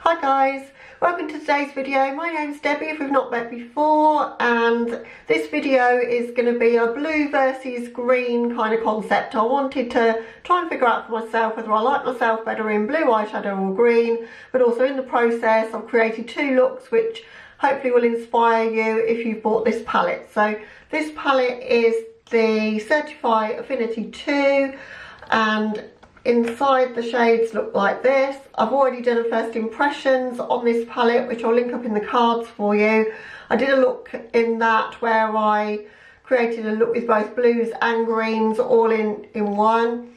Hi guys, welcome to today's video. My name's Debbie if we've not met before, and this video is going to be a blue versus green kind of concept. I wanted to try and figure out for myself whether I like myself better in blue eyeshadow or green, but also in the process I've created two looks which hopefully will inspire you if you've bought this palette. So this palette is the CERTIFEYE Affinity 2, and inside the shades look like this. I've already done a first impressions on this palette, which I'll link up in the cards for you. I did a look in that where I created a look with both blues and greens all in one.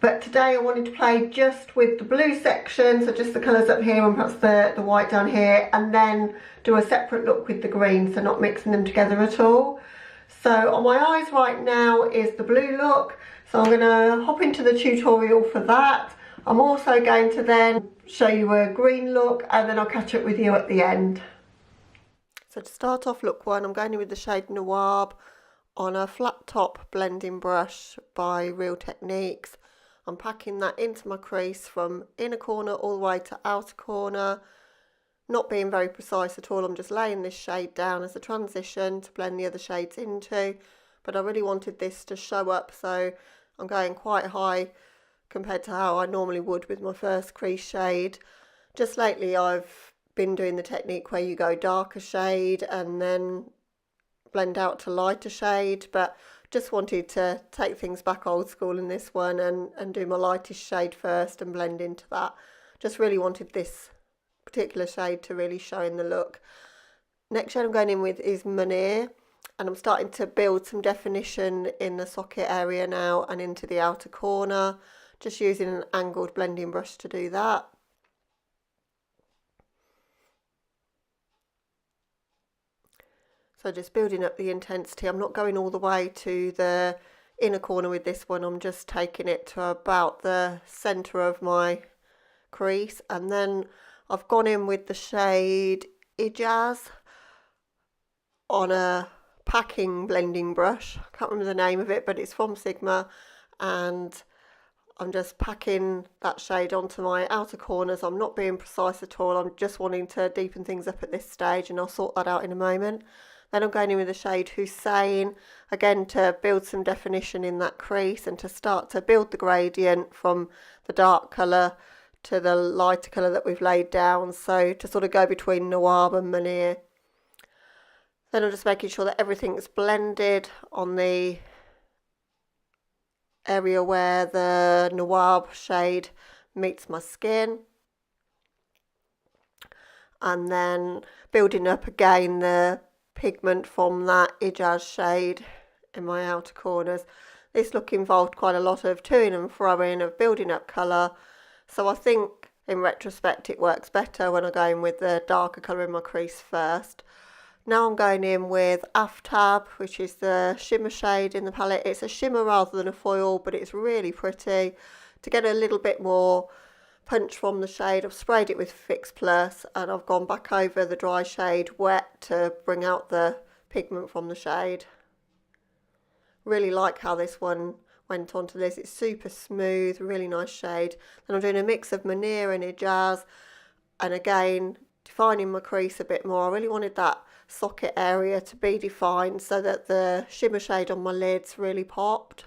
But today I wanted to play just with the blue section, so just the colours up here and perhaps the white down here, and then do a separate look with the green, so not mixing them together at all. So on my eyes right now is the blue look, so I'm going to hop into the tutorial for that. I'm also going to then show you a green look, and then I'll catch up with you at the end. So to start off look one, I'm going in with the shade Noir on a flat top blending brush by Real Techniques. I'm packing that into my crease from inner corner all the way to outer corner. Not being very precise at all, I'm just laying this shade down as a transition to blend the other shades into, but I really wanted this to show up, so I'm going quite high compared to how I normally would with my first crease shade. Just lately I've been doing the technique where you go darker shade and then blend out to lighter shade, but just wanted to take things back old school in this one and do my lightest shade first and blend into that. Just really wanted this particular shade to really show in the look. Next shade I'm going in with is Money, and I'm starting to build some definition in the socket area now and into the outer corner, just using an angled blending brush to do that. So just building up the intensity. I'm not going all the way to the inner corner with this one, I'm just taking it to about the centre of my crease, and then I've gone in with the shade Eyeshadow on a packing blending brush. I can't remember the name of it, but it's from Sigma, and I'm just packing that shade onto my outer corners. I'm not being precise at all, I'm just wanting to deepen things up at this stage, and I'll sort that out in a moment. Then I'm going in with the shade Hussein, again to build some definition in that crease and to start to build the gradient from the dark colour to the lighter colour that we've laid down, so to sort of go between Noir and Money. Then I'm just making sure that everything's blended on the area where the Noir shade meets my skin, and then building up again the pigment from that Eyeshadow shade in my outer corners. This look involved quite a lot of toing and froing, of building up colour, so I think in retrospect it works better when I go in with the darker colour in my crease first. Now I'm going in with Aftab, which is the shimmer shade in the palette. It's a shimmer rather than a foil, but it's really pretty. To get a little bit more punch from the shade, I've sprayed it with Fix Plus, and I've gone back over the dry shade wet to bring out the pigment from the shade. Really like how this one went onto this. It's super smooth, really nice shade. Then I'm doing a mix of Money and Eyeshadow, and again defining my crease a bit more. I really wanted that socket area to be defined so that the shimmer shade on my lids really popped.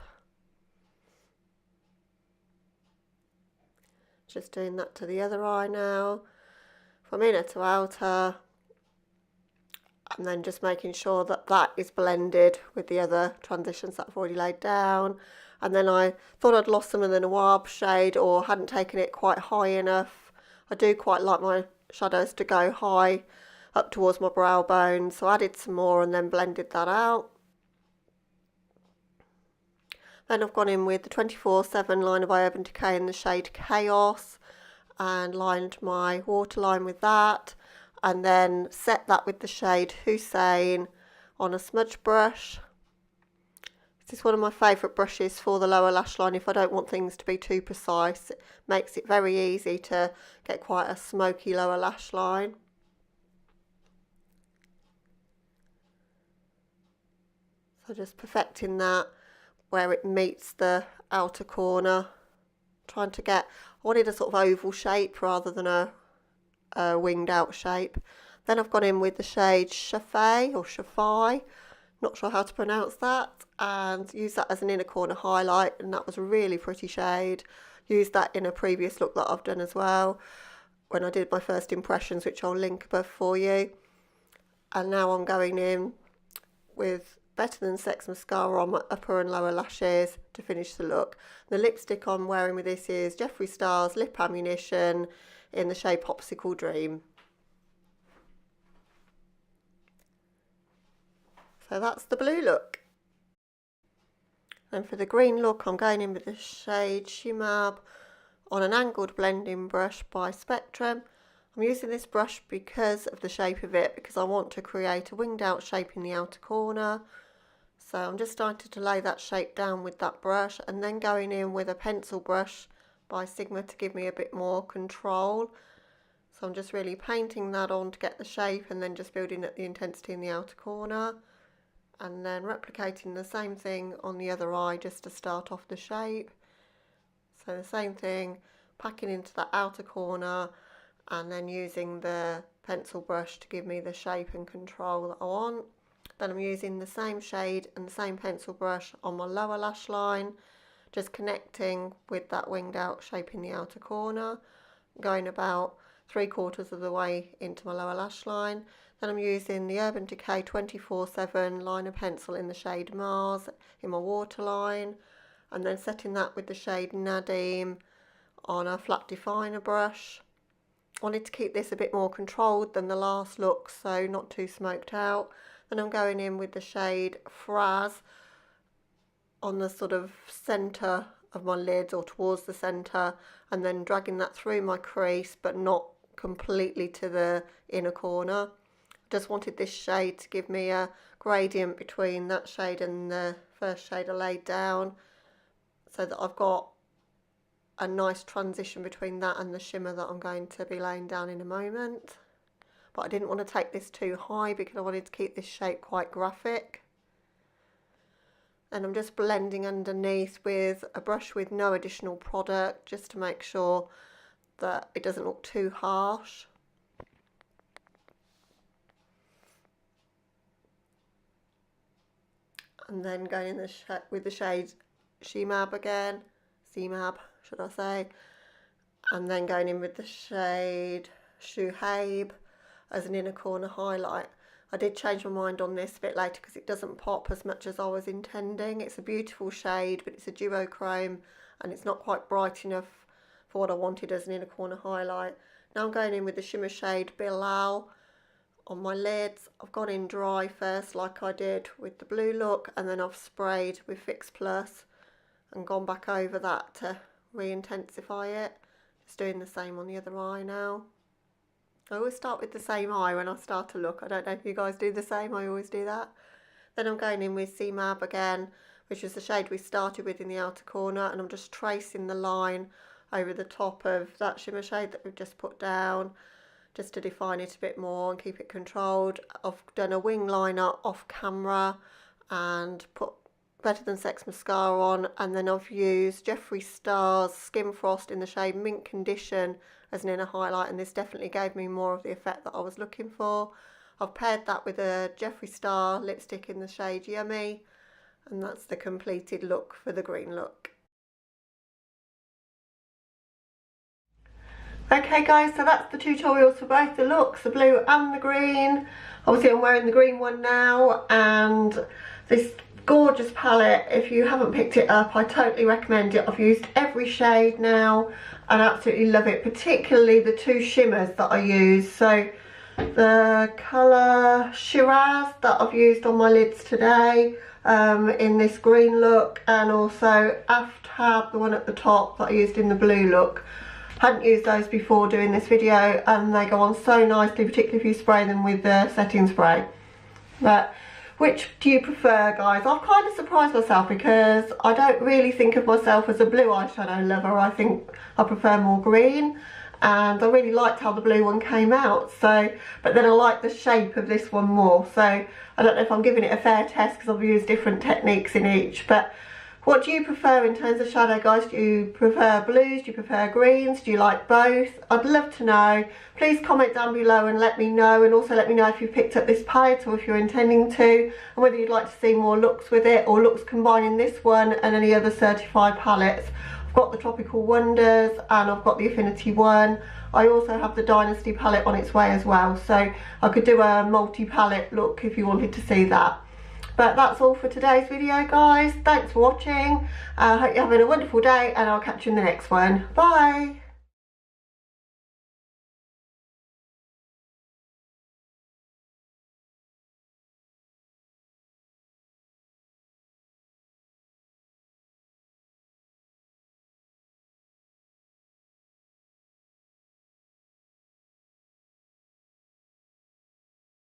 Just doing that to the other eye now, from inner to outer, and then just making sure that that is blended with the other transitions that I've already laid down. And then I thought I'd lost some of the Noir shade or hadn't taken it quite high enough. I do quite like my shadows to go high up towards my brow bone, so I added some more and then blended that out. Then I've gone in with the 24/7 liner by Urban Decay in the shade Chaos and lined my waterline with that, and then set that with the shade Hussein on a smudge brush. This is one of my favourite brushes for the lower lash line if I don't want things to be too precise. It makes it very easy to get quite a smoky lower lash line. So just perfecting that where it meets the outer corner, trying to get, I wanted a sort of oval shape rather than a winged out shape. Then I've gone in with the shade CERTIFEYE, not sure how to pronounce that, and used that as an inner corner highlight, and that was a really pretty shade. Used that in a previous look that I've done as well, when I did my first impressions, which I'll link above for you. And now I'm going in with Better Than Sex mascara on my upper and lower lashes to finish the look. The lipstick I'm wearing with this is Jeffree Star's Lip Ammunition in the shade Popsicle Dream. So that's the blue look. And for the green look, I'm going in with the shade Shimab on an angled blending brush by Spectrum. I'm using this brush because of the shape of it, because I want to create a winged out shape in the outer corner. So I'm just starting to lay that shape down with that brush, and then going in with a pencil brush by Sigma to give me a bit more control. So I'm just really painting that on to get the shape, and then just building up the intensity in the outer corner. And then replicating the same thing on the other eye just to start off the shape. So the same thing, packing into that outer corner, and then using the pencil brush to give me the shape and control that I want. Then I'm using the same shade and the same pencil brush on my lower lash line, just connecting with that winged out shape in the outer corner, going about 3/4 of the way into my lower lash line. Then I'm using the Urban Decay 24/7 liner pencil in the shade Mars in my waterline, and then setting that with the shade Nadim on a flat definer brush. I wanted to keep this a bit more controlled than the last look, so not too smoked out. Then I'm going in with the shade Fraz on the sort of centre of my lids, or towards the centre, and then dragging that through my crease but not completely to the inner corner. Just wanted this shade to give me a gradient between that shade and the first shade I laid down, so that I've got a nice transition between that and the shimmer that I'm going to be laying down in a moment. But I didn't want to take this too high because I wanted to keep this shape quite graphic. And I'm just blending underneath with a brush with no additional product, just to make sure that it doesn't look too harsh. And then going in with the shade Shimab again, CMAB should I say, and then going in with the shade Shuhaib as an inner corner highlight. I did change my mind on this a bit later because it doesn't pop as much as I was intending. It's a beautiful shade, but it's a duochrome and it's not quite bright enough for what I wanted as an inner corner highlight. Now I'm going in with the shimmer shade Bilal on my lids. I've gone in dry first like I did with the blue look, and then I've sprayed with Fix Plus and gone back over that to re-intensify it. Just doing the same on the other eye now. I always start with the same eye when I start a look. I don't know if you guys do the same, I always do that. Then I'm going in with CMAB again, which is the shade we started with in the outer corner, and I'm just tracing the line over the top of that shimmer shade that we've just put down, just to define it a bit more and keep it controlled. I've done a wing liner off camera and put Better Than Sex mascara on, and then I've used Jeffree Star's Skin Frost in the shade Mint Condition as an inner highlight, and this definitely gave me more of the effect that I was looking for. I've paired that with a Jeffree Star lipstick in the shade Yummy, and that's the completed look for the green look. Okay guys, so that's the tutorials for both the looks, the blue and the green. Obviously I'm wearing the green one now, and this gorgeous palette, if you haven't picked it up, I totally recommend it. I've used every shade now and absolutely love it, particularly the two shimmers that I use. So the colour Shiraz that I've used on my lids today in this green look, and also Aftab, the one at the top that I used in the blue look. Hadn't used those before doing this video, and they go on so nicely, particularly if you spray them with the setting spray. But which do you prefer, guys? I've kind of surprised myself because I don't really think of myself as a blue eyeshadow lover. I think I prefer more green, and I really liked how the blue one came out. So, but then I like the shape of this one more. So I don't know if I'm giving it a fair test because I've used different techniques in each. But What do you prefer in terms of shadow, guys? Do you prefer blues? Do you prefer greens? Do you like both? I'd love to know. Please comment down below and let me know, and also let me know if you've picked up this palette or if you're intending to, and whether you'd like to see more looks with it or looks combining this one and any other Certifeye palettes. I've got the Tropical Wonders and I've got the Affinity one. I also have the Dynasty palette on its way as well, so I could do a multi-palette look if you wanted to see that. But that's all for today's video, guys. Thanks for watching. I hope you're having a wonderful day, and I'll catch you in the next one. Bye.